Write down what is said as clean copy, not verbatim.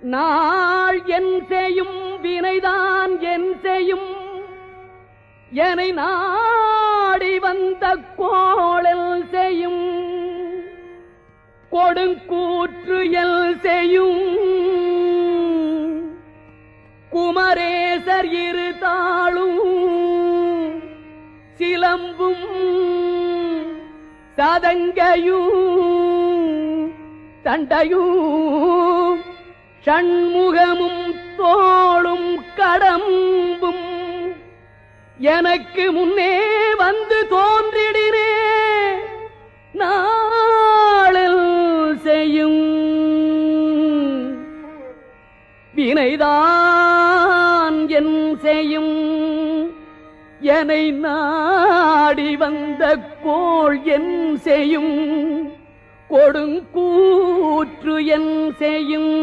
நாள் என் செய்யும் வினைதான் என் செய்யும் என்னை நாடி வந்த கோளல் செய்யும் கொடுங்கூற்று எல் செய்யும் குமரேசர் இரு தாளும் சிலம்பும் சதங்கையும் தண்டையும் ஷண்முகமும் தோளும் கடம்பும் எனக்கு முன்னே வந்து தோன்றிடினே நாளில் செய்யும் வினைதான் என் செய்யும் என்னை நாடி வந்த கோள் என் செய்யும் கொடுங்கூற்று என் செய்யும்